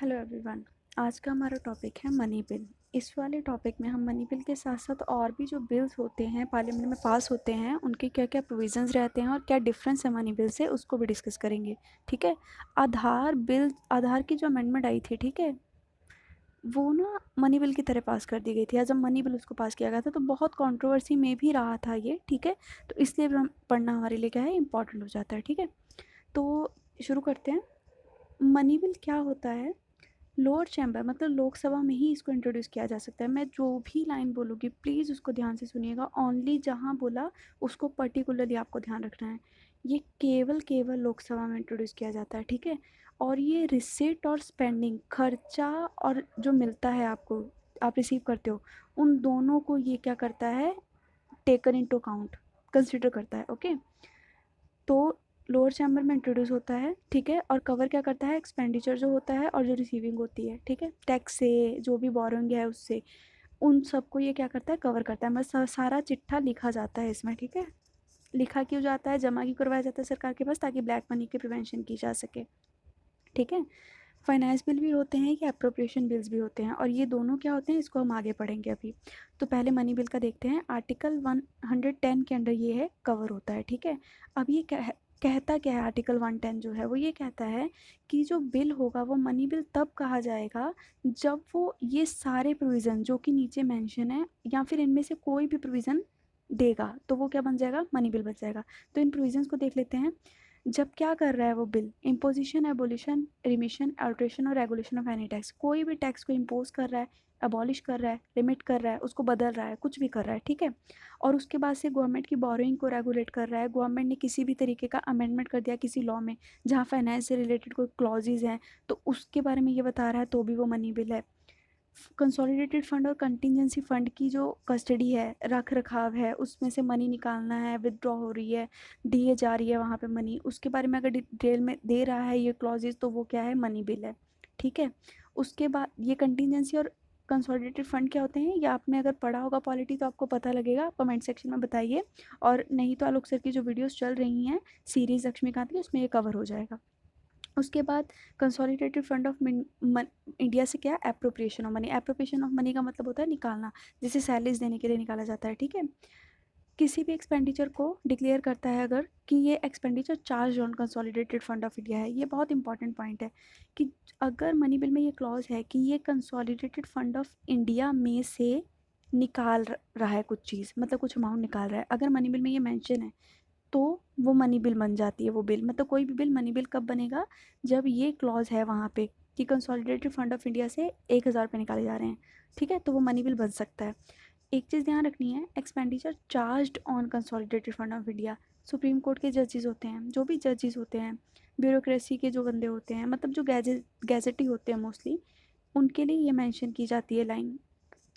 Hello everyone. आज का हमारा टॉपिक है मनी बिल। इस वाले टॉपिक में हम मनी बिल के साथ साथ और भी जो बिल्स होते हैं पार्लियामेंट में पास होते हैं उनके क्या क्या प्रोविजंस रहते हैं और क्या डिफरेंस है मनी बिल से उसको भी डिस्कस करेंगे। ठीक है। आधार की जो अमेंडमेंट आई थी, ठीक है, वो ना मनी बिल की तरह पास कर दी गई थी। जब मनी बिल उसको पास किया गया था तो बहुत कंट्रोवर्सी में भी रहा था ये। ठीक है। तो इसलिए भी हम पढ़ना हमारे लिए क्या है, इंपॉर्टेंट हो जाता है। ठीक है। तो शुरू करते हैं। मनी बिल क्या होता है? लोअर चैम्बर मतलब लोकसभा में ही इसको इंट्रोड्यूस किया जा सकता है। मैं जो भी लाइन बोलूँगी प्लीज़ उसको ध्यान से सुनिएगा। ओनली जहाँ बोला उसको पर्टिकुलरली आपको ध्यान रखना है। ये केवल लोकसभा में इंट्रोड्यूस किया जाता है। ठीक है। और ये रिसिट और स्पेंडिंग, खर्चा और जो मिलता है आपको, आप रिसीव करते हो, उन दोनों को ये क्या करता है, टेकन इनटू अकाउंट, कंसिडर करता है। ओके। तो लोअर चैम्बर में इंट्रोड्यूस होता है। ठीक है। और कवर क्या करता है, एक्सपेंडिचर जो होता है और जो रिसीविंग होती है। ठीक है। टैक्स से जो भी बोरोइंग है उससे, उन सबको ये क्या करता है, कवर करता है। बस सारा चिट्ठा लिखा जाता है इसमें। ठीक है। लिखा क्यों जाता है, जमा क्यों करवाया जाता है सरकार के पास, ताकि ब्लैक मनी के प्रिवेंशन की जा सके। ठीक है। फाइनेंस बिल भी होते हैं या अप्रोप्रिएशन बिल्स भी होते हैं, और ये दोनों क्या होते हैं इसको हम आगे पढ़ेंगे अभी। तो पहले मनी बिल का देखते हैं। आर्टिकल 110 के अंडर ये है, कवर होता है। ठीक है। अब ये कहता क्या है, आर्टिकल 110 जो है वो ये कहता है कि जो बिल होगा वो मनी बिल तब कहा जाएगा जब वो ये सारे प्रोविज़न जो कि नीचे मेंशन है या फिर इनमें से कोई भी प्रोविज़न देगा तो वो क्या बन जाएगा, मनी बिल बन जाएगा। तो इन प्रोविज़न्स को देख लेते हैं। जब क्या कर रहा है वो bill, imposition, abolition, remission, alteration और रेगुलेशन ऑफ एनी टैक्स, कोई भी टैक्स को इम्पोज कर रहा है, अबॉलिश कर रहा है, लिमिट कर रहा है, उसको बदल रहा है, कुछ भी कर रहा है। ठीक है। और उसके बाद से गवर्नमेंट की बोरोइंग को रेगुलेट कर रहा है। गवर्नमेंट ने किसी भी तरीके का अमेंडमेंट कर दिया किसी लॉ में जहाँ फाइनेंस से रिलेटेड कोई क्लॉजेज हैं, तो उसके बारे में ये बता रहा है, तो भी वो मनी बिल है। कंसोलिडेटेड फंड और कंटिजेंसी फंड की जो कस्टडी है, रख रखाव है, उसमें से मनी निकालना है, विदड्रॉ हो रही है, दिए जा रही है वहाँ पे मनी, उसके बारे में अगर डिटेल में दे रहा है ये क्लॉजेज, तो वो क्या है, मनी बिल है। ठीक है। उसके बाद ये कंटिजेंसी और कंसोलिडेटेड फंड क्या होते हैं, ये आपने अगर पढ़ा होगा पॉलिटी तो आपको पता लगेगा, आप कमेंट सेक्शन में बताइए। और नहीं तो आलोक सर की जो वीडियोस चल रही हैं सीरीज लक्ष्मीकांत की, उसमें ये कवर हो जाएगा। उसके बाद कंसोलिडेटेड फंड ऑफ इंडिया से क्या, appropriation of money. Appropriation of money का मतलब होता है निकालना, जिसे सैलरीज देने के लिए निकाला जाता है। ठीक है। किसी भी एक्सपेंडिचर को डिक्लेयर करता है अगर कि ये expenditure charge on consolidated fund of India है। ये बहुत इंपॉर्टेंट पॉइंट है कि अगर मनी बिल में ये क्लॉज है कि ये कंसोलिडेटेड फंड ऑफ इंडिया में से निकाल रहा है कुछ चीज़, मतलब कुछ अमाउंट निकाल रहा है, अगर मनी बिल में ये मेंशन है तो वो मनी बिल बन जाती है। वो बिल मतलब कोई भी बिल मनी बिल कब बनेगा, जब ये क्लॉज है वहाँ पे कि कंसोलिडेटेड फंड ऑफ इंडिया से 1,000 रुपये निकाले जा रहे हैं। ठीक है। तो वो मनी बिल बन सकता है। एक चीज़ ध्यान रखनी है, expenditure charged on consolidated fund of India, supreme court के जजेस होते हैं, जो भी जजेस होते हैं, ब्यूरोक्रेसी के जो बंदे होते हैं, मतलब जो गैजेटी होते हैं मोस्टली, उनके लिए ये मेंशन की जाती है लाइन,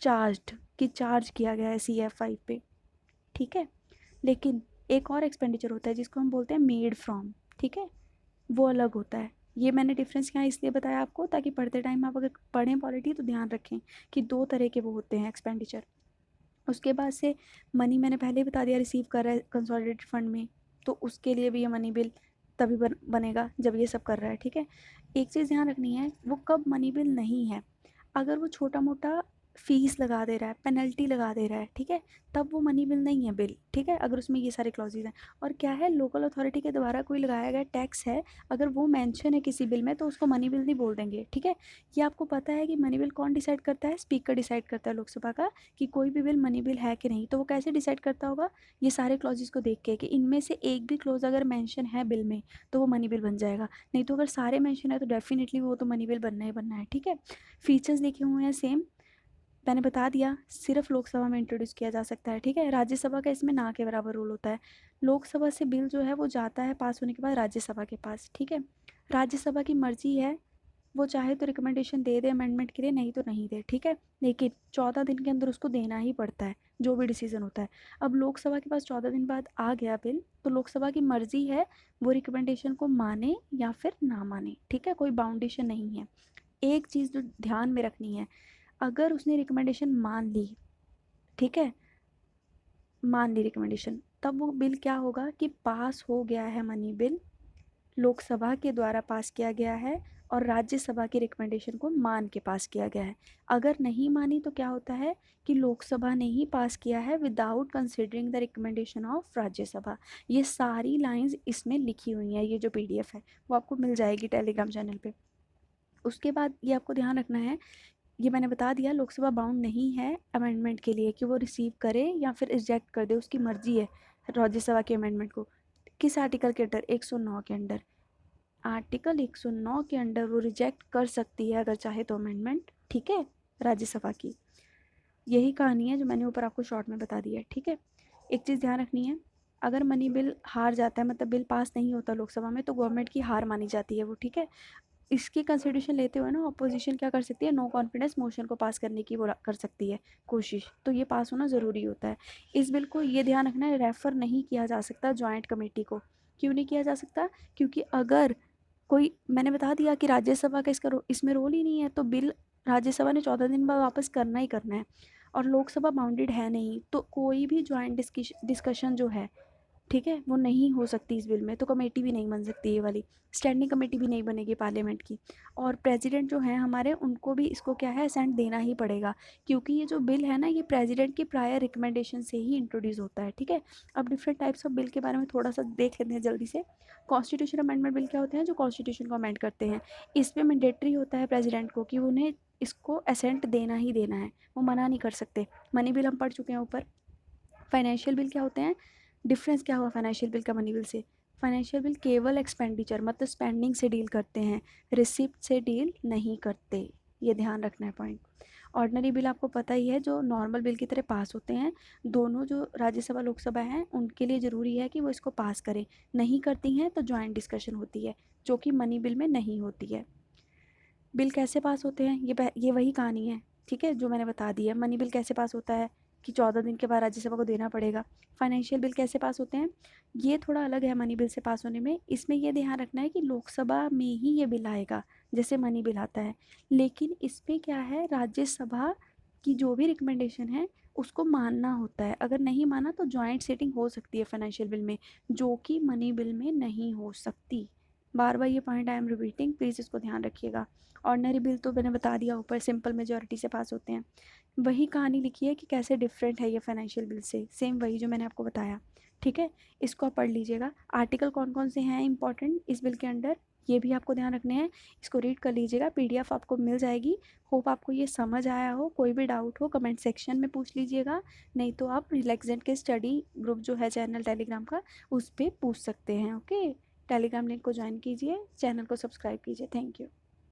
चार्ज्ड, कि चार्ज किया गया है CF5 पे। ठीक है। लेकिन एक और एक्सपेंडिचर होता है जिसको हम बोलते हैं मेड फ्रॉम। ठीक है। वो अलग होता है। ये मैंने डिफरेंस यहाँ इसलिए बताया आपको ताकि पढ़ते टाइम आप अगर पढ़ें पॉलिटी तो ध्यान रखें कि दो तरह के वो होते हैं एक्सपेंडिचर। उसके बाद से मनी मैंने पहले ही बता दिया रिसीव कर रहा है कंसोलिडेटेड फंड में, तो उसके लिए भी ये मनी बिल तभी बनेगा जब ये सब कर रहा है। ठीक है। एक चीज़ ध्यान रखनी है, वो कब मनी बिल नहीं है, अगर वो छोटा मोटा फीस लगा दे रहा है, पेनल्टी लगा दे रहा है, ठीक है, तब वो मनी बिल नहीं है बिल। ठीक है। अगर उसमें ये सारे क्लॉजेज हैं। और क्या है, लोकल अथॉरिटी के द्वारा कोई लगाया गया टैक्स है, अगर वो मेंशन है किसी बिल में तो उसको मनी बिल नहीं बोल देंगे। ठीक है। ये आपको पता है कि मनी बिल कौन डिसाइड करता है, स्पीकर डिसाइड करता है लोकसभा का, कि कोई भी बिल मनी बिल है कि नहीं। तो वो कैसे डिसाइड करता होगा, ये सारे क्लॉजेस को देख के कि इनमें से एक भी क्लॉज अगर मेंशन है बिल में तो वो मनी बिल बन जाएगा, नहीं तो अगर सारे मेंशन है तो डेफिनेटली वो तो मनी बिल बनना ही बनना है। ठीक है। फीचर्स लिखे हुए हैं सेम, मैंने बता दिया, सिर्फ लोकसभा में इंट्रोड्यूस किया जा सकता है। ठीक है। राज्यसभा का इसमें ना के बराबर रोल होता है। लोकसभा से बिल जो है वो जाता है पास होने के बाद राज्यसभा के पास। ठीक है। राज्यसभा की मर्जी है, वो चाहे तो रिकमेंडेशन दे दे अमेंडमेंट के लिए, नहीं तो नहीं दे। ठीक है। लेकिन 14 दिन के अंदर उसको देना ही पड़ता है जो भी डिसीजन होता है। अब लोकसभा के पास 14 दिन बाद आ गया बिल, तो लोकसभा की मर्जी है वो रिकमेंडेशन को माने या फिर ना माने। ठीक है। कोई बाउंडेशन नहीं है। एक चीज़ जो ध्यान में रखनी है, अगर उसने रिकमेंडेशन मान ली, ठीक है, मान ली रिकमेंडेशन, तब वो बिल क्या होगा कि पास हो गया है, मनी बिल लोकसभा के द्वारा पास किया गया है और राज्यसभा की रिकमेंडेशन को मान के पास किया गया है। अगर नहीं मानी तो क्या होता है कि लोकसभा ने ही पास किया है without considering the recommendation of Rajya Sabha. ये सारी लाइंस इसमें लिखी हुई हैं, ये जो पीडीएफ है वो आपको मिल जाएगी टेलीग्राम चैनल पे। उसके बाद ये आपको ध्यान रखना है, ये मैंने बता दिया लोकसभा बाउंड नहीं है अमेंडमेंट के लिए कि वो रिसीव करे या फिर रिजेक्ट कर दे, उसकी मर्जी है राज्यसभा के अमेंडमेंट को। किस आर्टिकल के अंडर? 109 के अंडर। आर्टिकल 109 के अंडर वो रिजेक्ट कर सकती है अगर चाहे तो अमेंडमेंट, ठीक है, राज्यसभा की। यही कहानी है जो मैंने ऊपर आपको शॉर्ट में बता दी है, ठीक है। एक चीज़ ध्यान रखनी है, अगर मनी बिल हार जाता है, मतलब बिल पास नहीं होता लोकसभा में, तो गवर्नमेंट की हार मानी जाती है वो, ठीक है। इसकी कंसिडरेशन लेते हुए ना ऑपोजिशन क्या कर सकती है, नो कॉन्फिडेंस मोशन को पास करने की वो कर सकती है कोशिश, तो ये पास होना ज़रूरी होता है। इस बिल को ये ध्यान रखना है, रेफ़र नहीं किया जा सकता जॉइंट कमेटी को। क्यों नहीं किया जा सकता? क्योंकि अगर कोई, मैंने बता दिया कि राज्यसभा का इसमें रोल ही नहीं है, तो बिल राज्यसभा ने 14 दिन बाद वापस करना ही करना है, और लोकसभा बाउंडेड है नहीं, तो कोई भी जॉइंट डिस्कशन जो है, ठीक है, वो नहीं हो सकती इस बिल में। तो कमेटी भी नहीं बन सकती ये वाली, स्टैंडिंग कमेटी भी नहीं बनेगी पार्लियामेंट की। और प्रेसिडेंट जो है हमारे, उनको भी इसको क्या है, असेंट देना ही पड़ेगा, क्योंकि ये जो बिल है ना, ये प्रेसिडेंट की प्रायर रिकमेंडेशन से ही इंट्रोड्यूस होता है, ठीक है। अब डिफरेंट टाइप्स ऑफ बिल के बारे में थोड़ा सा देख लेते हैं जल्दी से। कॉन्स्टिट्यूशन अमेंडमेंट बिल क्या होते हैं? जो कॉन्स्टिट्यूशन को अमेंड करते हैं। इसमें मैंडेटरी होता है प्रेसिडेंट को कि उन्हें इसको असेंट देना ही देना है, वो मना नहीं कर सकते। मनी बिल हम पढ़ चुके हैं ऊपर। फाइनेंशियल बिल क्या होते हैं? डिफरेंस क्या हुआ फाइनेंशियल बिल का मनी बिल से? फाइनेंशियल बिल केवल एक्सपेंडिचर मतलब स्पेंडिंग से डील करते हैं, रिसिप्ट से डील नहीं करते, ये ध्यान रखना है पॉइंट। ऑर्डिनरी बिल आपको पता ही है, जो नॉर्मल बिल की तरह पास होते हैं। दोनों जो राज्यसभा लोकसभा हैं उनके लिए ज़रूरी है कि वो इसको पास करें, नहीं करती हैं तो जॉइंट डिस्कशन होती है, जो कि मनी बिल में नहीं होती है। बिल कैसे पास होते हैं, ये वही कहानी है, ठीक है, जो मैंने बता दी है। मनी बिल कैसे पास होता है कि 14 दिन के बाद राज्यसभा को देना पड़ेगा। फाइनेंशियल बिल कैसे पास होते हैं, ये थोड़ा अलग है मनी बिल से पास होने में। इसमें ये ध्यान रखना है कि लोकसभा में ही ये बिल आएगा, जैसे मनी बिल आता है, लेकिन इसमें क्या है, राज्यसभा की जो भी रिकमेंडेशन है उसको मानना होता है। अगर नहीं माना तो जॉइंट सीटिंग हो सकती है फाइनेंशियल बिल में, जो कि मनी बिल में नहीं हो सकती। बार बार ये point I am repeating, please इसको ध्यान रखिएगा। ऑर्डिनरी बिल तो मैंने बता दिया ऊपर, सिंपल मेजोरिटी से पास होते हैं। वही कहानी लिखी है कि कैसे डिफरेंट है ये फाइनेंशियल बिल से, सेम वही जो मैंने आपको बताया, ठीक है। इसको आप पढ़ लीजिएगा। आर्टिकल कौन कौन से हैं इंपॉर्टेंट इस बिल के अंडर, ये भी आपको ध्यान रखने हैं। इसको रीड कर लीजिएगा, पीडीएफ आपको मिल जाएगी। होप आपको ये समझ आया हो। कोई भी डाउट हो कमेंट सेक्शन में पूछ लीजिएगा, नहीं तो आप रिलैक्सेंट के स्टडी ग्रुप जो है चैनल टेलीग्राम का, उस पर पूछ सकते हैं, ओके। टेलीग्राम लिंक को ज्वाइन कीजिए, चैनल को सब्सक्राइब कीजिए। Thank you.